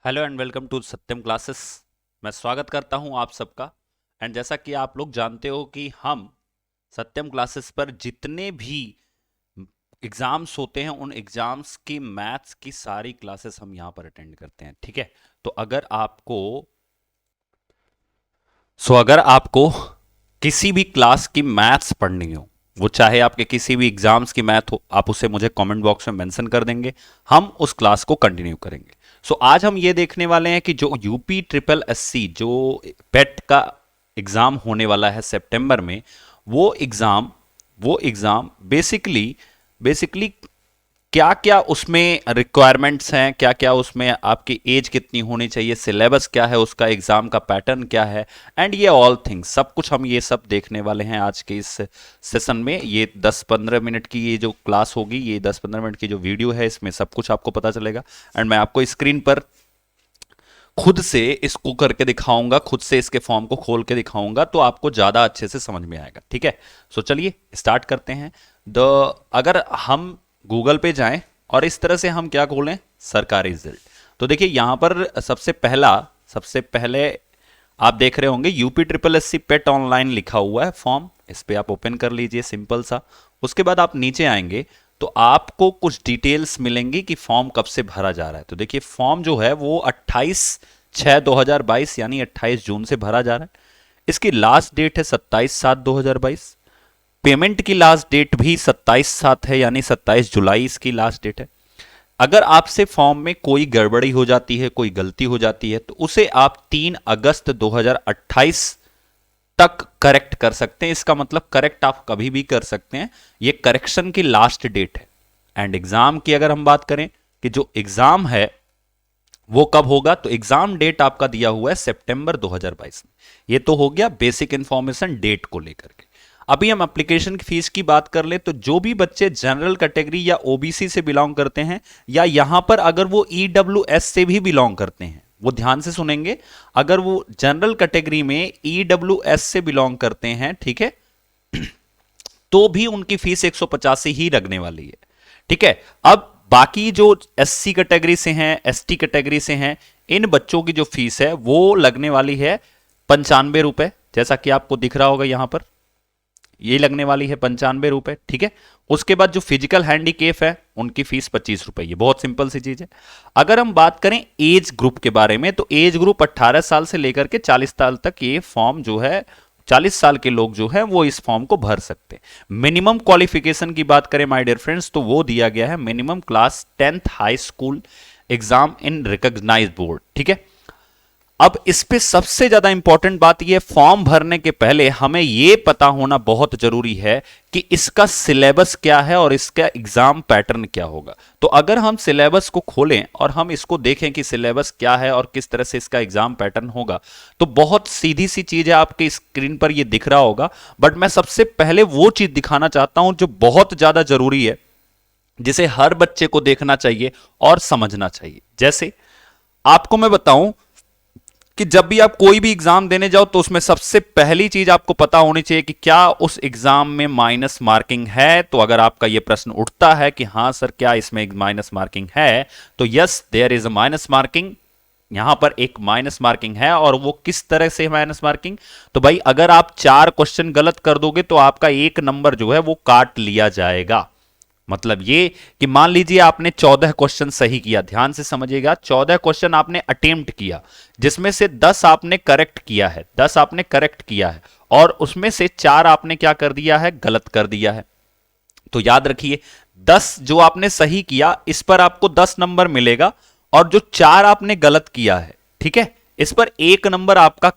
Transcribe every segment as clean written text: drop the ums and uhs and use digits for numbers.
Hello and welcome to Satyam classes. मैं स्वागत करता हूं आप सबका। एंड जैसा कि आप लोग जानते हो कि हम सत्यम क्लासेस पर जितने भी एग्जाम्स होते हैं उन एग्जाम्स की मैथ्स की सारी क्लासेस हम यहां पर अटेंड करते हैं। ठीक है, तो अगर आपको किसी भी क्लास की मैथ्स पढ़नी हो, वो चाहे आपके किसी भी एग्जाम्स की मैथ हो, आप उसे मुझे कमेंट बॉक्स में मेंशन कर देंगे, हम उस क्लास को कंटिन्यू करेंगे। आज हम ये देखने वाले हैं कि जो यूपी ट्रिपल एससी जो पेट का एग्जाम होने वाला है सितंबर में, वो एग्जाम वो एग्जाम बेसिकली बेसिकली क्या क्या उसमें रिक्वायरमेंट्स हैं, क्या क्या उसमें आपकी एज कितनी होनी चाहिए, सिलेबस क्या है उसका, एग्जाम का पैटर्न क्या है, एंड ये ऑल थिंग्स सब कुछ हम ये सब देखने वाले हैं आज के इस सेशन में। ये 10-15 मिनट की ये जो क्लास होगी, ये 10-15 मिनट की जो वीडियो है, इसमें सब कुछ आपको पता चलेगा। एंड मैं आपको स्क्रीन पर खुद से इसको करके दिखाऊंगा, खुद से इसके फॉर्म को खोल के दिखाऊंगा, तो आपको ज्यादा अच्छे से समझ में आएगा। ठीक है, चलिए स्टार्ट करते हैं। द अगर हम गूगल पे जाएं और इस तरह से हम क्या खोलें, सरकारी रिजल्ट, तो देखिए यहां पर सबसे पहले आप देख रहे होंगे यूपी ट्रिपल एस सी पेट ऑनलाइन लिखा हुआ है फॉर्म। इस पे आप ओपन कर लीजिए, सिंपल सा। उसके बाद आप नीचे आएंगे तो आपको कुछ डिटेल्स मिलेंगी कि फॉर्म कब से भरा जा रहा है। तो देखिए फॉर्म जो है वो 28/6/2022 यानी 28 जून से भरा जा रहा है। इसकी लास्ट डेट है 27/7/2022। पेमेंट की लास्ट डेट भी 27/7 है यानी 27 जुलाई इसकी लास्ट डेट है। अगर आपसे फॉर्म में कोई गड़बड़ी हो जाती है, कोई गलती हो जाती है, तो उसे आप 3 अगस्त 2028 तक करेक्ट कर सकते हैं। इसका मतलब करेक्ट आप कभी भी कर सकते हैं, ये करेक्शन की लास्ट डेट है। एंड एग्जाम की अगर हम बात करें कि जो एग्जाम है वो कब होगा, तो एग्जाम डेट आपका दिया हुआ है सितंबर 2022 में। ये तो हो गया बेसिक इंफॉर्मेशन डेट को लेकर के। अभी हम एप्लीकेशन की फीस की बात कर ले, तो जो भी बच्चे जनरल कैटेगरी या ओबीसी से बिलोंग करते हैं, या यहां पर अगर वो ईडब्ल्यूएस से भी बिलोंग करते हैं, वो ध्यान से सुनेंगे, अगर वो जनरल कैटेगरी में ईडब्ल्यूएस से बिलोंग करते हैं, ठीक है, तो भी उनकी फीस 150 ही लगने वाली है। ठीक है, अब बाकी जो एससी कैटेगरी से हैं, एसटी कैटेगरी से हैं, इन बच्चों की जो फीस है वो लगने वाली है 95 रुपए, जैसा कि आपको दिख रहा होगा यहां पर, ये लगने वाली है 95 रुपए। ठीक है, उसके बाद जो फिजिकल हैंडीकेप है उनकी फीस 25 रुपए। ये बहुत सिंपल सी चीज है। अगर हम बात करें एज ग्रुप के बारे में, तो एज ग्रुप 18 साल से लेकर के 40 साल तक ये फॉर्म जो है, 40 साल के लोग जो है वो इस फॉर्म को भर सकते हैं। मिनिमम क्वालिफिकेशन की बात करें माय डियर फ्रेंड्स, तो वो दिया गया है minimum class 10th high school exam in recognised board. ठीक है, अब इस पे सबसे ज्यादा इंपॉर्टेंट बात यह, फॉर्म भरने के पहले हमें यह पता होना बहुत जरूरी है कि इसका सिलेबस क्या है और इसका एग्जाम पैटर्न क्या होगा। तो अगर हम सिलेबस को खोलें और हम इसको देखें कि सिलेबस क्या है और किस तरह से इसका एग्जाम पैटर्न होगा, तो बहुत सीधी सी चीज है, आपके स्क्रीन पर यह दिख रहा होगा। बट मैं सबसे पहले वो चीज दिखाना चाहता हूं जो बहुत ज्यादा जरूरी है, जिसे हर बच्चे को देखना चाहिए और समझना चाहिए। जैसे आपको मैं बताऊं कि जब भी आप कोई भी एग्जाम देने जाओ, तो उसमें सबसे पहली चीज आपको पता होनी चाहिए कि क्या उस एग्जाम में माइनस मार्किंग है। तो अगर आपका यह प्रश्न उठता है कि हां सर क्या इसमें माइनस मार्किंग है, तो yes there is a minus marking. यहां पर एक माइनस मार्किंग है, और वो किस तरह से माइनस मार्किंग, तो भाई अगर आप 4 क्वेश्चन गलत कर दोगे तो आपका 1 नंबर जो है वो काट लिया जाएगा। मतलब ये कि मान लीजिए आपने 14 क्वेश्चन सही किया, ध्यान से समझिएगा, 14 क्वेश्चन आपने अटेम्प्ट किया, जिसमें से 10 आपने करेक्ट किया है, 10 आपने करेक्ट किया है, और उसमें से 4 आपने क्या कर दिया है, गलत कर दिया है। तो याद रखिए 10 जो आपने सही किया इस पर आपको 10 नंबर मिलेगा, और जो 4 आपने गलत किया है, ठीक है, इस पर 1 नंबर आपका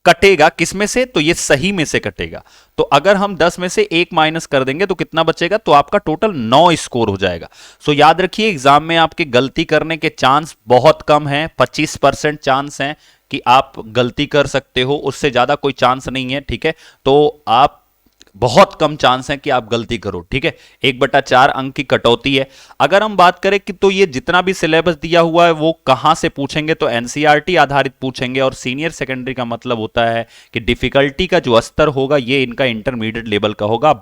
कटेगा। किसमें से, तो ये सही में से कटेगा। तो अगर हम 10 में से 1 माइनस कर देंगे तो कितना बचेगा, तो आपका टोटल 9 स्कोर हो जाएगा। सो याद रखिए एग्जाम में आपके गलती करने के चांस बहुत कम हैं, 25% चांस हैं कि आप गलती कर सकते हो, उससे ज्यादा कोई चांस नहीं है। ठीक है, तो आप बहुत कम चांस है कि आप गलती करो। ठीक है, 1/4 अंक की कटौती है। अगर हम बात करें कि तो ये जितना भी सिलेबस दिया हुआ है वो कहां से पूछेंगे, तो एनसीईआरटी आधारित पूछेंगे, और सीनियर सेकेंडरी का मतलब होता है कि डिफिकल्टी का जो स्तर होगा ये इनका इंटरमीडिएट लेवल का होगा।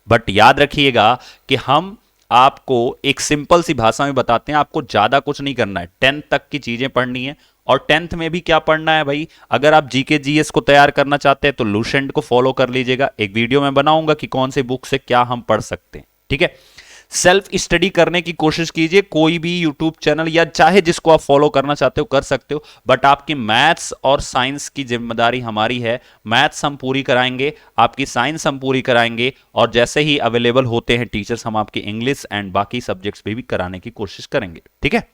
बट याद रखिएगा कि हम आपको एक सिंपल सी भाषा में बताते हैं, आपको ज्यादा कुछ नहीं करना है, 10th तक की चीजें पढ़नी है। और 10th में भी क्या पढ़ना है भाई, अगर आप जीके जीएस को तैयार करना चाहते हैं तो लूसेंट को फॉलो कर लीजिएगा। एक वीडियो में बनाऊंगा कि कौन से बुक से क्या हम पढ़ सकते हैं, ठीक है। सेल्फ स्टडी करने की कोशिश कीजिए, कोई भी यूट्यूब चैनल या चाहे जिसको आप फॉलो करना चाहते हो कर सकते हो, बट आपकी मैथ्स और साइंस की जिम्मेदारी हमारी है। मैथ्स हम पूरी कराएंगे, आपकी साइंस हम पूरी कराएंगे, और जैसे ही अवेलेबल होते हैं टीचर्स हम आपकी इंग्लिश एंड बाकी सब्जेक्ट्स भी कराने की कोशिश करेंगे, ठीक है।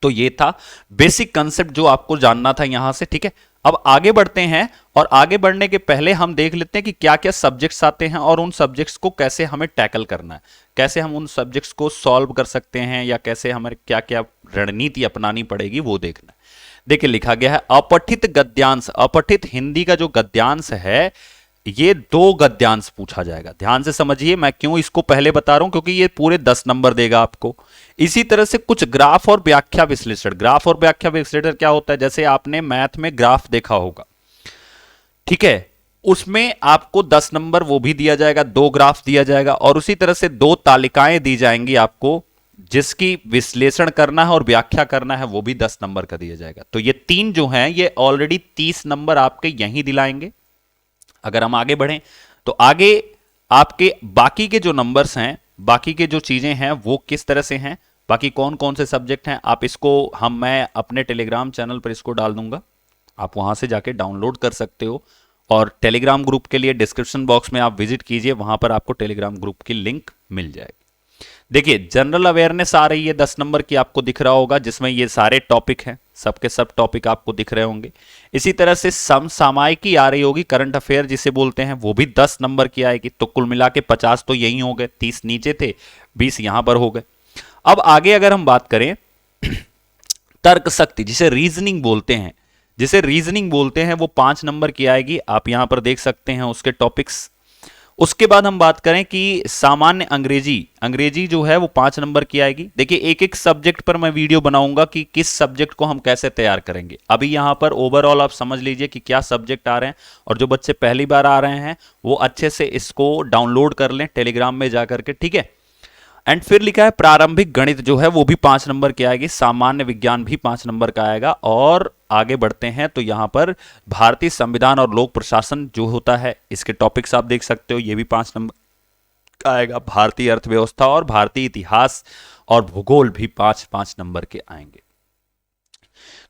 तो ये था बेसिक कंसेप्ट जो आपको जानना था यहां से, ठीक है। अब आगे बढ़ते हैं, और आगे बढ़ने के पहले हम देख लेते हैं कि क्या क्या सब्जेक्ट्स आते हैं और उन सब्जेक्ट्स को कैसे हमें टैकल करना है, कैसे हम उन सब्जेक्ट्स को सॉल्व कर सकते हैं, या कैसे हमें क्या क्या रणनीति अपनानी पड़ेगी वो देखना है। देखिए लिखा गया है अपठित गद्यांश, अपठित हिंदी का जो गद्यांश है ये 2 गद्यांश पूछा जाएगा। ध्यान से समझिए, मैं क्यों इसको पहले बता रहा हूं, क्योंकि ये पूरे 10 नंबर देगा आपको। इसी तरह से कुछ ग्राफ और व्याख्या विश्लेषण, ग्राफ और व्याख्या विश्लेषण क्या होता है, जैसे आपने मैथ में ग्राफ देखा होगा, ठीक है, उसमें आपको 10 नंबर वो भी दिया जाएगा, 2 ग्राफ दिया जाएगा, और उसी तरह से 2 तालिकाएं दी जाएंगी आपको, जिसकी विश्लेषण करना है और व्याख्या करना है, वो भी 10 नंबर का दिया जाएगा। तो ये 3 जो हैं ये ऑलरेडी 30 नंबर आपके यहीं दिलाएंगे। अगर हम आगे बढ़ें तो आगे आपके बाकी के जो नंबर्स हैं, बाकी के जो चीजें हैं वो किस तरह से हैं, बाकी कौन कौन से सब्जेक्ट हैं, आप इसको मैं अपने टेलीग्राम चैनल पर इसको डाल दूंगा, आप वहां से जाके डाउनलोड कर सकते हो। और टेलीग्राम ग्रुप के लिए डिस्क्रिप्शन बॉक्स में आप विजिट कीजिए, वहां पर आपको टेलीग्राम ग्रुप की लिंक मिल जाएगी। देखिए जनरल अवेयरनेस आ रही है 10 नंबर की, आपको दिख रहा होगा, जिसमें ये सारे टॉपिक हैं, सबके सब टॉपिक आपको दिख रहे होंगे। इसी तरह से समसामयिकी आ रही होगी, करंट अफेयर जिसे बोलते हैं, वो भी 10 नंबर की आएगी। तो कुल मिला के 50 तो यही हो गए, 30 नीचे थे, 20 यहां पर हो गए। अब आगे अगर हम बात करें तर्क शक्ति, जिसे रीजनिंग बोलते हैं, जिसे रीजनिंग बोलते हैं, वो 5 नंबर की आएगी, आप यहां पर देख सकते हैं उसके टॉपिक्स। उसके बाद हम बात करें कि सामान्य अंग्रेजी, अंग्रेजी जो है वो 5 नंबर की आएगी। देखिए एक एक सब्जेक्ट पर मैं वीडियो बनाऊंगा कि किस सब्जेक्ट को हम कैसे तैयार करेंगे। अभी यहां पर ओवरऑल आप समझ लीजिए कि क्या सब्जेक्ट आ रहे हैं, और जो बच्चे पहली बार आ रहे हैं वो अच्छे से इसको डाउनलोड कर लें टेलीग्राम में जाकर के, ठीक है। एंड फिर लिखा है प्रारंभिक गणित जो है वो भी 5 नंबर की आएगी, सामान्य विज्ञान भी 5 नंबर का आएगा। और आगे बढ़ते हैं तो यहां पर भारतीय संविधान और लोक प्रशासन जो होता है, इसके टॉपिक्स आप देख सकते हो, ये भी 5 नंबर का आएगा। भारतीय अर्थव्यवस्था और भारतीय इतिहास और भूगोल भी 5-5 नंबर के आएंगे।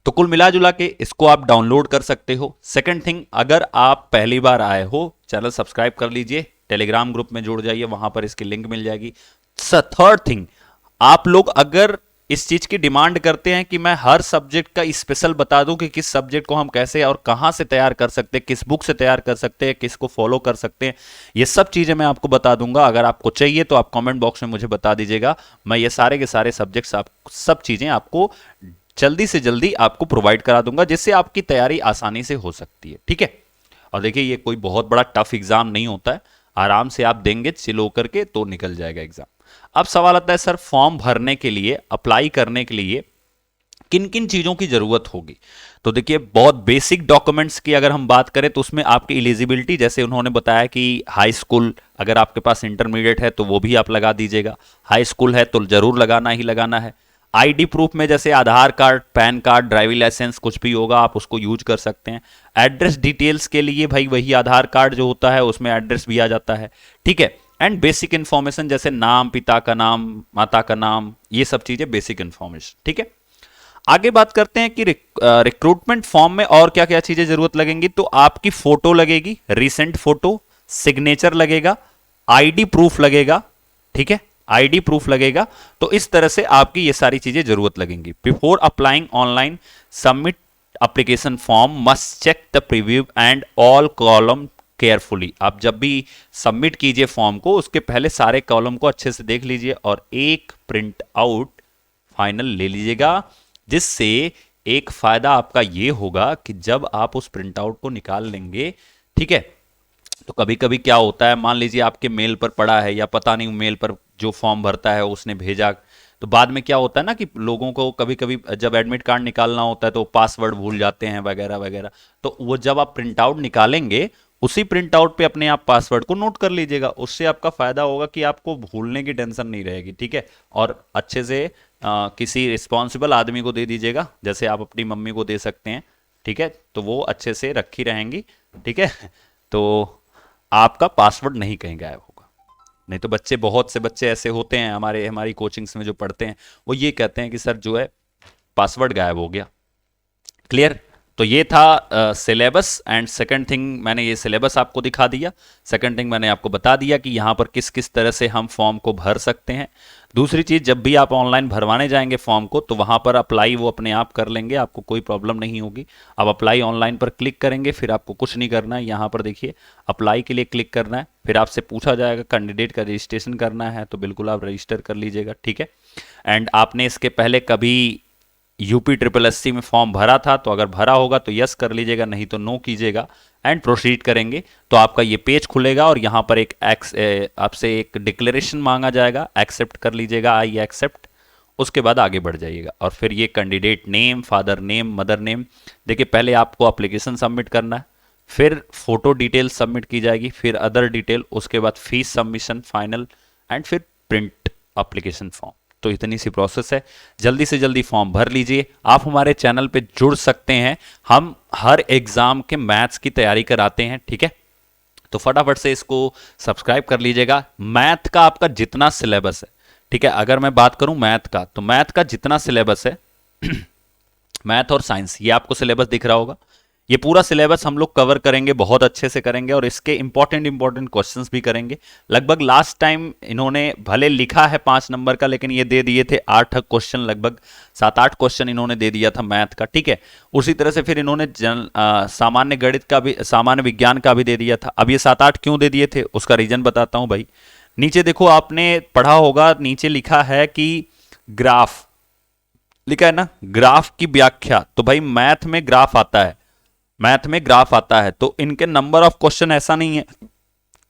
तो कुल मिला जुला के इसको आप डाउनलोड कर सकते हो। सेकंड थिंग, अगर आप पहली बार आए हो, चैनल सब्सक्राइब कर लीजिए, टेलीग्राम ग्रुप में जुड़ जाइए, वहां पर इसकी लिंक मिल जाएगी। थर्ड थिंग, आप लोग अगर इस चीज की डिमांड करते हैं कि मैं हर सब्जेक्ट का स्पेशल बता दूं कि किस सब्जेक्ट को हम कैसे और कहां से तैयार कर सकते हैं, किस बुक से तैयार कर सकते हैं, किसको फॉलो कर सकते हैं, ये सब चीजें मैं आपको बता दूंगा। अगर आपको चाहिए तो आप कमेंट बॉक्स में मुझे बता दीजिएगा, मैं ये सारे के सारे सब्जेक्ट्स, आप सब चीजें आपको जल्दी से जल्दी आपको प्रोवाइड करा दूंगा, जिससे आपकी तैयारी आसानी से हो सकती है, ठीक है। और देखिए ये कोई बहुत बड़ा टफ एग्जाम नहीं होता है, आराम से आप देंगे चिल होकर के तो निकल जाएगा एग्जाम। अब सवाल आता है सर फॉर्म भरने के लिए, अप्लाई करने के लिए किन किन चीजों की जरूरत होगी। तो देखिए बहुत बेसिक डॉक्यूमेंट्स की अगर हम बात करें तो उसमें आपकी एलिजिबिलिटी, जैसे उन्होंने बताया कि हाई स्कूल, अगर आपके पास इंटरमीडिएट है तो वो भी आप लगा दीजिएगा, हाई स्कूल है तो जरूर लगाना ही लगाना है। आईडी प्रूफ में जैसे Aadhaar card, PAN card, driving licence कुछ भी होगा आप उसको यूज कर सकते हैं। एड्रेस डिटेल्स के लिए भाई वही आधार कार्ड जो होता है उसमें एड्रेस भी आ जाता है, ठीक है। एंड बेसिक इंफॉर्मेशन जैसे नाम, पिता का नाम, माता का नाम, ये सब चीजें बेसिक इंफॉर्मेशन, ठीक है। आगे बात करते हैं कि रिक्रूटमेंट फॉर्म में और क्या क्या चीजें जरूरत लगेंगी। तो आपकी फोटो लगेगी, रीसेंट फोटो, सिग्नेचर लगेगा, आईडी प्रूफ लगेगा, ठीक है, आईडी प्रूफ लगेगा। तो इस तरह से आपकी ये सारी चीजें जरूरत लगेंगी। Before applying online submit application form must check the preview and all column carefully. आप जब भी सबमिट कीजिए फॉर्म को, उसके पहले सारे कॉलम को अच्छे से देख लीजिए और एक प्रिंट आउट फाइनल ले लीजिएगा, जिससे एक फायदा आपका ये होगा कि जब आप उस प्रिंट आउट को निकाल लेंगे, ठीक है, तो कभी कभी क्या होता है, मान लीजिए आपके मेल पर पड़ा है या पता नहीं मेल पर जो फॉर्म भरता है उसने भेजा, तो बाद में क्या होता है ना कि लोगों को कभी कभी जब एडमिट कार्ड निकालना होता है तो पासवर्ड भूल जाते हैं वगैरह वगैरह। तो वो जब आप प्रिंट आउट निकालेंगे उसी प्रिंट आउट पे अपने आप पासवर्ड को नोट कर लीजिएगा। उससे आपका फायदा होगा कि आपको भूलने की टेंशन नहीं रहेगी, ठीक है। और अच्छे से किसी रिस्पॉन्सिबल आदमी को दे दीजिएगा, जैसे आप अपनी मम्मी को दे सकते हैं, ठीक है, तो वो अच्छे से रखी रहेंगी, ठीक है। तो आपका पासवर्ड नहीं कहीं गायब होगा। नहीं तो बच्चे, बहुत से बच्चे ऐसे होते हैं हमारी कोचिंग्स में जो पढ़ते हैं, वो ये कहते हैं कि सर जो है पासवर्ड गायब हो गया। क्लियर? तो ये था सिलेबस। एंड सेकंड थिंग, मैंने ये सिलेबस आपको दिखा दिया। सेकंड थिंग, मैंने आपको बता दिया कि यहाँ पर किस किस तरह से हम फॉर्म को भर सकते हैं। दूसरी चीज़, जब भी आप ऑनलाइन भरवाने जाएंगे फॉर्म को, तो वहाँ पर अप्लाई वो अपने आप कर लेंगे, आपको कोई प्रॉब्लम नहीं होगी। आप अप्लाई ऑनलाइन पर क्लिक करेंगे, फिर आपको कुछ नहीं करना है। यहाँ पर देखिए अप्लाई के लिए क्लिक करना है, फिर आपसे पूछा जाएगा कैंडिडेट का रजिस्ट्रेशन करना है, तो बिल्कुल आप रजिस्टर कर लीजिएगा, ठीक है। एंड आपने इसके पहले कभी UP SSSC में फॉर्म भरा था, तो अगर भरा होगा तो यस कर लीजिएगा, नहीं तो नो कीजिएगा एंड प्रोसीड करेंगे। तो आपका ये पेज खुलेगा और यहाँ पर आपसे एक डिक्लेरेशन मांगा जाएगा, एक्सेप्ट कर लीजिएगा, आई एक्सेप्ट। उसके बाद आगे बढ़ जाइएगा और फिर ये candidate name, father name, mother name, देखिए पहले आपको एप्लीकेशन सबमिट करना है, फिर फोटो डिटेल सबमिट की जाएगी, फिर अदर डिटेल, उसके बाद फीस सबमिशन फाइनल, एंड फिर प्रिंट एप्लीकेशन फॉर्म। तो इतनी सी प्रोसेस है। जल्दी से जल्दी फॉर्म भर लीजिए। आप हमारे चैनल पे जुड़ सकते हैं, हम हर एग्जाम के मैथ्स की तैयारी कराते हैं, ठीक है। तो फटाफट से इसको सब्सक्राइब कर लीजिएगा। मैथ का आपका जितना सिलेबस है, ठीक है, अगर मैं बात करूं मैथ का, तो मैथ का जितना सिलेबस है मैथ और साइंस, ये आपको सिलेबस दिख रहा होगा। ये पूरा सिलेबस हम लोग कवर करेंगे, बहुत अच्छे से करेंगे, और इसके इंपॉर्टेंट क्वेश्चंस भी करेंगे। लगभग लास्ट टाइम इन्होंने भले लिखा है 5 नंबर का, लेकिन ये दे दिए थे 8 क्वेश्चन, लगभग 7-8 क्वेश्चन इन्होंने दे दिया था मैथ का, ठीक है। उसी तरह से फिर इन्होंने सामान्य गणित का भी, सामान्य विज्ञान का भी दे दिया था। अब ये 7-8 क्यों दे दिए थे, उसका रीजन बताता हूं भाई। नीचे देखो, आपने पढ़ा होगा, नीचे लिखा है कि ग्राफ, लिखा है ना, ग्राफ की व्याख्या। तो भाई मैथ में ग्राफ आता है, मैथ में ग्राफ आता है, तो इनके नंबर ऑफ क्वेश्चन ऐसा नहीं है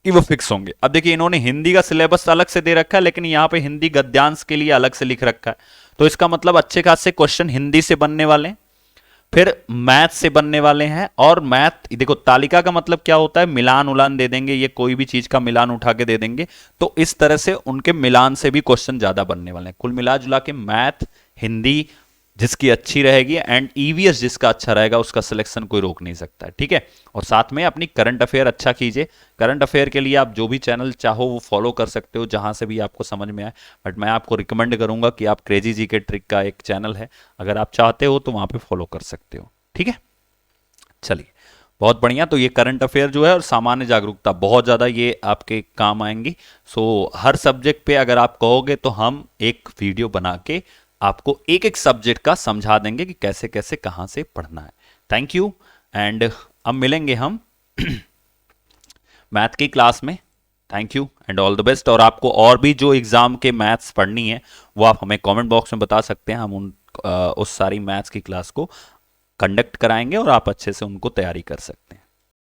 कि वो फिक्स होंगे। अब देखिए, इन्होंने हिंदी का सिलेबस अलग से दे रखा है, लेकिन यहाँ पे हिंदी गद्यांश के लिए अलग से लिख रखा है। तो इसका मतलब अच्छे खासे क्वेश्चन हिंदी से बनने वाले हैं, फिर मैथ से बनने वाले हैं। और मैथ देखो, तालिका का मतलब क्या होता है, मिलान उलान दे देंगे, ये कोई भी चीज का मिलान उठा के दे देंगे। तो इस तरह से उनके मिलान से भी क्वेश्चन ज्यादा बनने वाले हैं। कुल मिला जुला के मैथ, हिंदी जिसकी अच्छी रहेगी एंड EVS जिसका अच्छा रहेगा, उसका सिलेक्शन कोई रोक नहीं सकता है, ठीक है। और साथ में अपनी करंट अफेयर अच्छा कीजिए। करंट अफेयर के लिए आप जो भी चैनल चाहो वो फॉलो कर सकते हो, जहां से भी आपको समझ में आए। बट मैं आपको रिकमेंड करूंगा कि आप क्रेजी GK ट्रिक का एक चैनल है, अगर आप चाहते हो तो वहां पे फॉलो कर सकते हो, ठीक है। चलिए, बहुत बढ़िया। तो ये करंट अफेयर जो है और सामान्य जागरूकता बहुत ज़्यादा ये आपके काम आएंगी। सो हर सब्जेक्ट पे अगर आप कहोगे तो हम एक वीडियो बना के आपको एक एक सब्जेक्ट का समझा देंगे कि कैसे कैसे कहाँ से पढ़ना है। Thank you. एंड अब मिलेंगे हम मैथ की क्लास में। Thank you and all the best. और आपको और भी जो एग्जाम के मैथ्स पढ़नी है वो आप हमें कमेंट बॉक्स में बता सकते हैं, हम उस सारी मैथ्स की क्लास को कंडक्ट कराएंगे और आप अच्छे से उनको तैयारी कर सकते हैं।